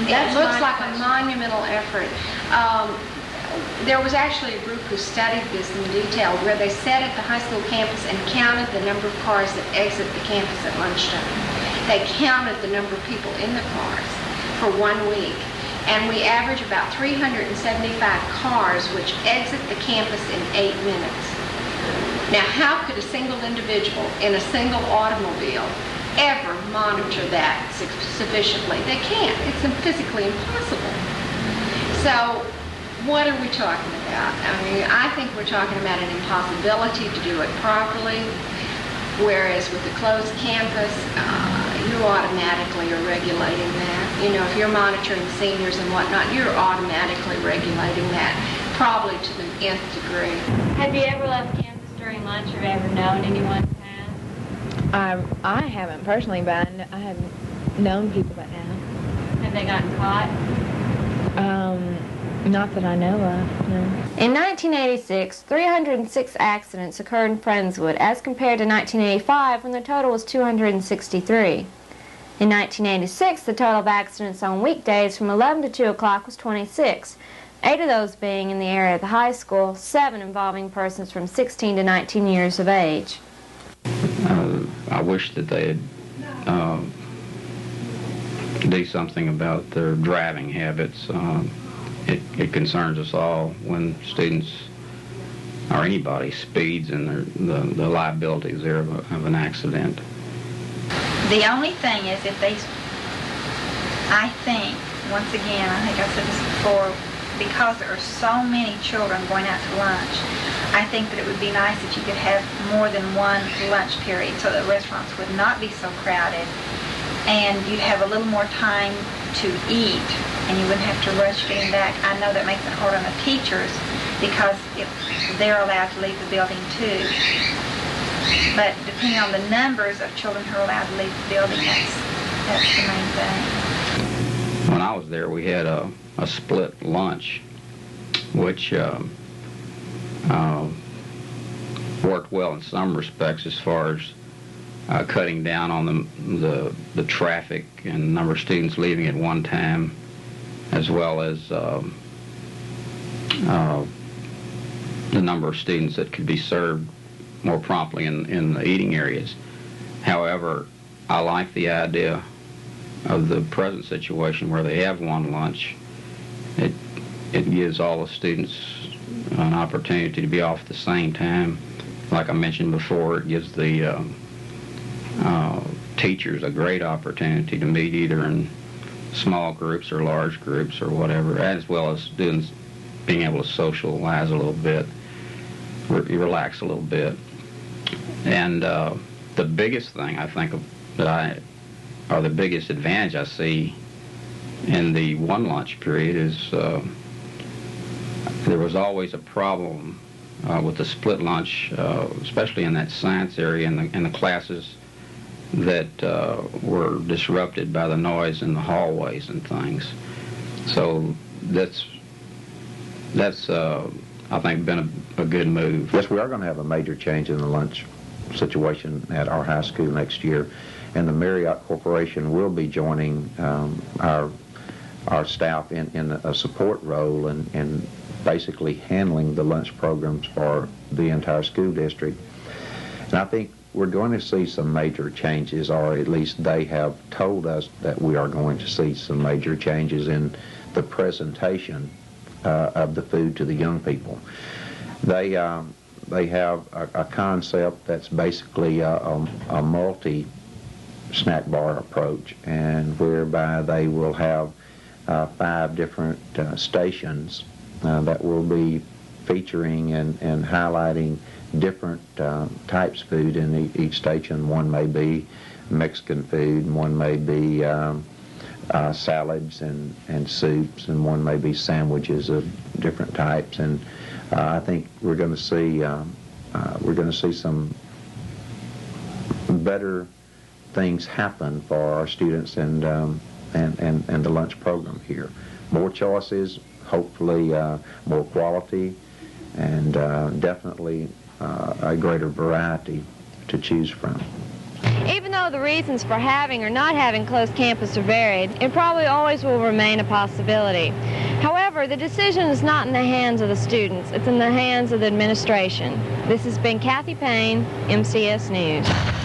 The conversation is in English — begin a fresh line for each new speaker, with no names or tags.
It looks like a monumental effort. There was actually a group who studied this in detail, where they sat at the high school campus and counted the number of cars that exit the campus at lunchtime. They counted the number of people in the cars for 1 week. And we average about 375 cars which exit the campus in 8 minutes. Now, how could a single individual in a single automobile ever monitor that sufficiently? They can't. It's physically impossible. So, what are we talking about? I mean, I think we're talking about an impossibility to do it properly, whereas with a closed campus, you automatically are regulating that. You know, if you're monitoring seniors and whatnot, you're automatically regulating that, probably to the nth degree.
Have you ever left campus during lunch or ever known anyone who has?
I haven't personally, but I have known people that have.
Have they gotten caught?
Not that I know of, no.
In 1986, 306 accidents occurred in Friendswood, as compared to 1985, when the total was 263. In 1986, the total of accidents on weekdays from 11 to 2 o'clock was 26, 8 of those being in the area of the high school, 7 involving persons from 16 to 19 years of age.
I wish that they'd do something about their driving habits. It concerns us all when students or anybody speeds, and the liability is there of an accident.
The only thing is if they, I think, once again, I think I've said this before, because there are so many children going out to lunch, I think that it would be nice if you could have more than one lunch period so that restaurants would not be so crowded, and you'd have a little more time to eat, and you wouldn't have to rush getting back. I know that makes it hard on the teachers because if they're allowed to leave the building too. But depending on the numbers of children who are allowed to leave the building, that's the main thing.
When I was there, we had a split lunch, which worked well in some respects as far as cutting down on the traffic and number of students leaving at one time, as well as the number of students that could be served more promptly in the eating areas. However, I like the idea of the present situation where they have one lunch. It gives all the students an opportunity to be off at the same time. Like I mentioned before, it gives the teachers a great opportunity to meet either in small groups or large groups or whatever, as well as students being able to socialize a little bit, relax a little bit. And the biggest thing I think or the biggest advantage I see in the one lunch period is there was always a problem with the split lunch, especially in that science area and the classes that were disrupted by the noise in the hallways and things. So that's I think been a good move.
Yes, we are going to have a major change in the lunch situation at our high school next year, and the Marriott Corporation will be joining our staff in a support role and basically handling the lunch programs for the entire school district. And I think we're going to see some major changes, or at least they have told us that we are going to see some major changes in the presentation of the food to the young people. They have a concept that's basically a multi-snack bar approach, and whereby they will have 5 different stations that will be featuring and highlighting different types of food in each station. One may be Mexican food, and one may be salads and soups, and one may be sandwiches of different types. And I think we're going to see some better things happen for our students and the lunch program here. More choices, hopefully more quality, and definitely a greater variety to choose from.
Even though the reasons for having or not having closed campus are varied, it probably always will remain a possibility. However, the decision is not in the hands of the students, it's in the hands of the administration. This has been Kathy Payne, MCS News.